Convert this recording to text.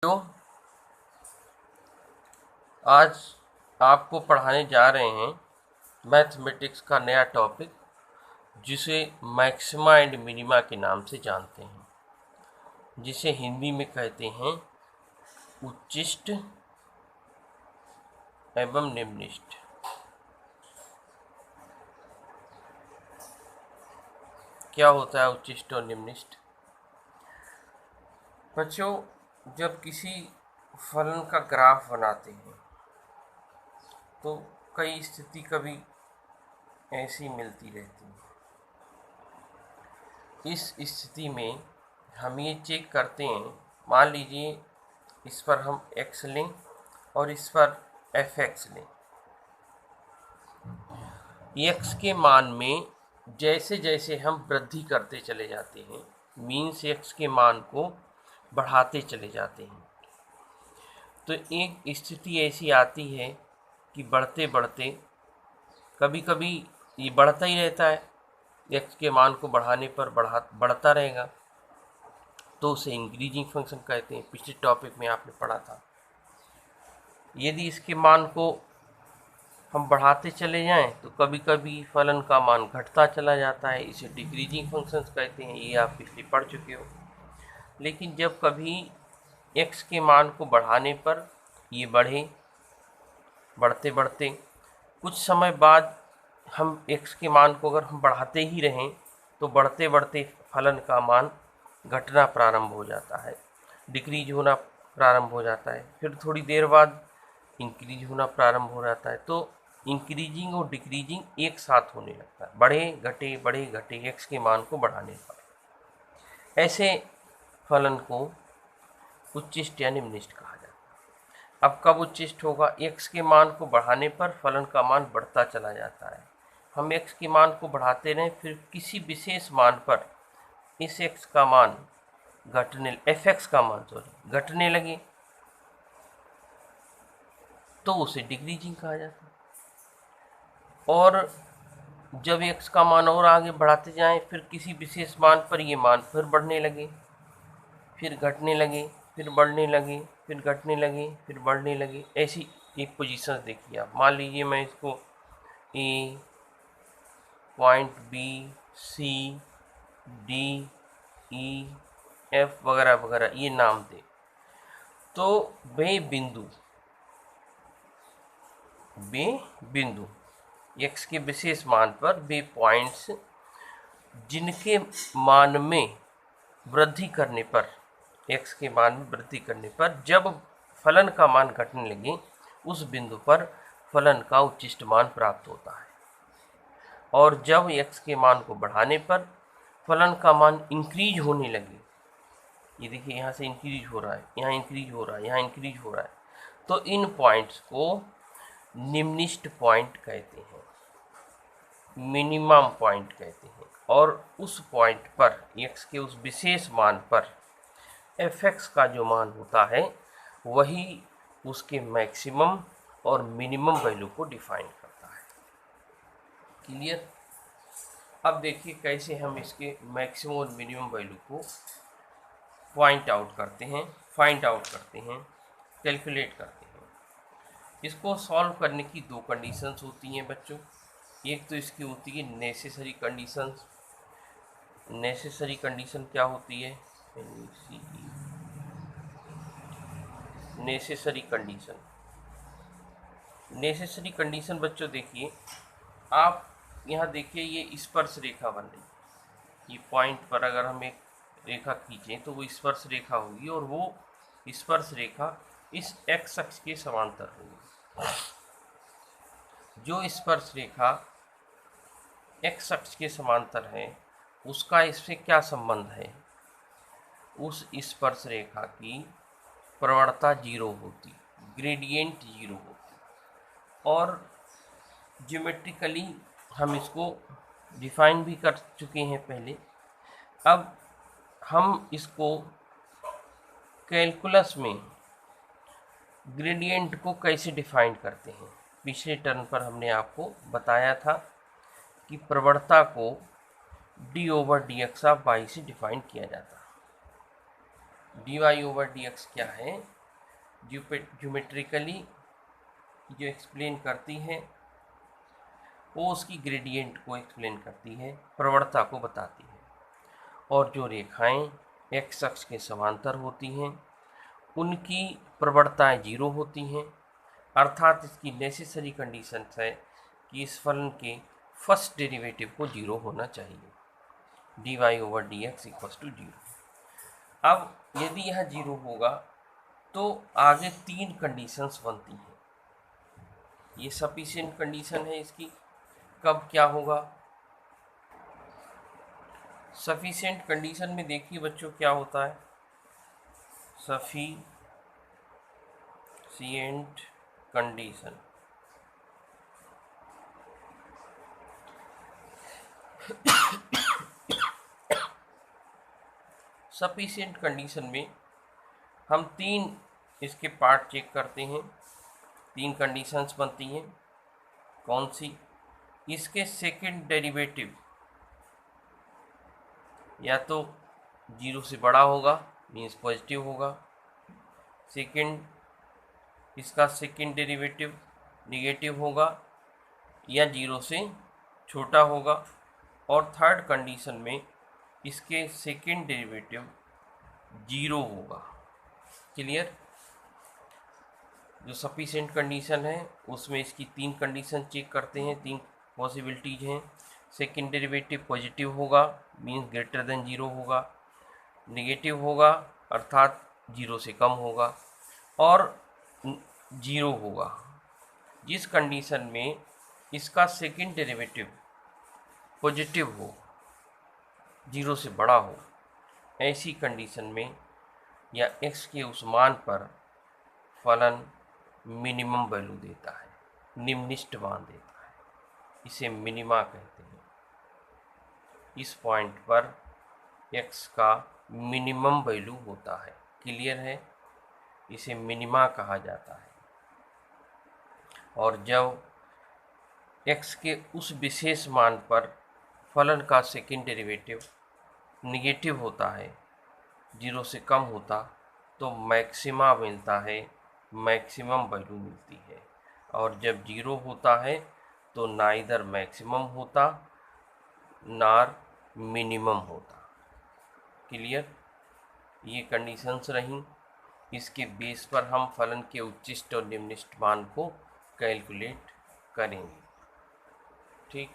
तो आज आपको पढ़ाने जा रहे हैं मैथमेटिक्स का नया टॉपिक, जिसे मैक्सिमा एंड मिनिमा के नाम से जानते हैं, जिसे हिंदी में कहते हैं उच्चिष्ट एवं निम्निष्ट। क्या होता है उच्चिष्ट और निम्निष्ट? बच्चों, जब किसी फलन का ग्राफ बनाते हैं तो कई स्थिति कभी ऐसी मिलती रहती है। इस स्थिति में हम ये चेक करते हैं, मान लीजिए इस पर हम x लें और इस पर fx लें। x के मान में जैसे जैसे हम वृद्धि करते चले जाते हैं, मीन्स x के मान को बढ़ाते चले जाते हैं, तो एक स्थिति ऐसी आती है कि बढ़ते बढ़ते कभी कभी ये बढ़ता ही रहता है, x के मान को बढ़ाने पर बढ़ता रहेगा, तो उसे इंक्रीजिंग फंक्शन कहते हैं। पिछले टॉपिक में आपने पढ़ा था। यदि इसके मान को हम बढ़ाते चले जाएं तो कभी कभी फलन का मान घटता चला जाता है, इसे डिक्रीजिंग फंक्शंस कहते हैं। ये आप पिछले पढ़ चुके हो। लेकिन जब कभी x के मान को बढ़ाने पर ये बढ़ते बढ़ते कुछ समय बाद हम x के मान को अगर हम बढ़ाते ही रहें तो बढ़ते बढ़ते फलन का मान घटना प्रारंभ हो जाता है, डिक्रीज होना प्रारंभ हो जाता है। फिर थोड़ी देर बाद इंक्रीज होना प्रारंभ हो जाता है। तो इंक्रीजिंग और डिक्रीजिंग एक साथ होने लगता है, बढ़े घटे x के मान को बढ़ाने पर। ऐसे फलन को उच्चिष्ट या निम्निष्ट कहा जाता है। अब कब उच्चिष्ट होगा? x के मान को बढ़ाने पर फलन का मान बढ़ता चला जाता है। हम x के मान को बढ़ाते रहें, फिर किसी विशेष मान पर इस x का मान fx का मान घटने लगे तो उसे डिक्रीजिंग कहा जाता है। और जब x का मान और आगे बढ़ाते जाएं, फिर किसी विशेष मान पर ये मान फिर बढ़ने लगे, फिर घटने लगे, फिर बढ़ने लगे, फिर घटने लगे, फिर बढ़ने लगे। ऐसी एक पोजीशन देखिए आप। मान लीजिए मैं इसको ए, पॉइंट बी, सी, डी, ई, एफ वगैरह वगैरह ये नाम दे, तो वे बिंदु x के विशेष मान पर वे पॉइंट्स जिनके मान में वृद्धि करने पर, x के मान में वृद्धि करने पर जब फलन का मान घटने लगे, उस बिंदु पर फलन का उच्चिष्ट मान प्राप्त होता है। और जब x के मान को बढ़ाने पर फलन का मान इंक्रीज होने लगे, ये देखिए यहाँ से इंक्रीज हो रहा है, यहाँ इंक्रीज हो रहा है, यहाँ इंक्रीज हो रहा है, तो इन पॉइंट्स को निम्निष्ट पॉइंट कहते हैं, मिनिमम पॉइंट कहते हैं। और उस पॉइंट पर x के उस विशेष मान पर fx का जो मान होता है वही उसके मैक्सिमम और मिनिमम वैल्यू को डिफाइन करता है। क्लियर? अब देखिए कैसे हम इसके मैक्सिमम और मिनिमम वैल्यू को फाइंड आउट करते हैं, कैलकुलेट करते हैं। इसको सॉल्व करने की दो कंडीशंस होती हैं बच्चों। एक तो इसकी होती है नेसेसरी कंडीशंस। नेसेसरी कंडीशन क्या होती है? नेसेसरी कंडीशन बच्चों देखिए, आप यहाँ देखिए ये स्पर्श रेखा बन रही है। ये पॉइंट पर अगर हम एक रेखा खींचें तो वो स्पर्श रेखा होगी, और वो स्पर्श रेखा इस x अक्ष के समांतर होगी। जो स्पर्श रेखा x अक्ष के समांतर है उसका इससे क्या संबंध है? उस स्पर्श रेखा की प्रवणता 0 होती, ग्रेडियंट 0 होती। और ज्योमेट्रिकली हम इसको डिफाइन भी कर चुके हैं पहले। अब हम इसको कैलकुलस में ग्रेडियंट को कैसे डिफाइन करते हैं? पिछले टर्म पर हमने आपको बताया था कि प्रवणता को d/dx ऑफ y से डिफाइन किया जाता है। dy/dx क्या है? ज्योमेट्रिकली जो एक्सप्लेन करती है वो उसकी ग्रेडियंट को एक्सप्लेन करती है, प्रवणता को बताती है। और जो रेखाएं एक्स अक्ष के समांतर होती हैं उनकी प्रवणताएं 0 होती हैं, अर्थात इसकी नेसेसरी कंडीशन है कि इस फलन के फर्स्ट डेरिवेटिव को 0 होना चाहिए, dy/dx = 0। अब यदि यह 0 होगा तो आगे 3 कंडीशंस बनती हैं। ये सफिशिएंट कंडीशन है इसकी। कब क्या होगा? सफिशिएंट कंडीशन में देखिए बच्चों क्या होता है। सफिशिएंट कंडीशन सफिशिएंट कंडीशन में हम 3 इसके पार्ट चेक करते हैं। 3 कंडीशंस बनती हैं। कौन सी? इसके सेकंड डेरिवेटिव या तो 0 से बड़ा होगा, मीन्स पॉजिटिव होगा। सेकंड, इसका सेकंड डेरिवेटिव निगेटिव होगा या 0 से छोटा होगा। और थर्ड कंडीशन में इसके सेकंड डेरिवेटिव 0 होगा। क्लियर? जो सफिशिएंट कंडीशन है उसमें इसकी 3 कंडीशन चेक करते हैं। 3 पॉसिबिलिटीज हैं। सेकंड डेरिवेटिव पॉजिटिव होगा, मीन्स ग्रेटर देन 0 होगा। नेगेटिव होगा अर्थात 0 से कम होगा। और 0 होगा। जिस कंडीशन में इसका सेकंड डेरिवेटिव पॉजिटिव हो, 0 से बड़ा हो, ऐसी कंडीशन में या x के उस मान पर फलन मिनिमम वैल्यू देता है, निम्नलिखित मान देता है। इसे मिनिमा कहते हैं। इस पॉइंट पर x का मिनिमम वैल्यू होता है। क्लियर है? इसे मिनिमा कहा जाता है। और जब x के उस विशेष मान पर फलन का सेकंड डेरिवेटिव निगेटिव होता है, 0 से कम होता, तो मैक्सिमा मिलता है, मैक्सिमम वैल्यू मिलती है। और जब 0 होता है तो ना इधर मैक्सिमम होता नार मिनिमम होता। क्लियर? ये कंडीशंस रहीं। इसके बेस पर हम फलन के उच्चिष्ट और निम्नलिखित मान को कैलकुलेट करेंगे। ठीक।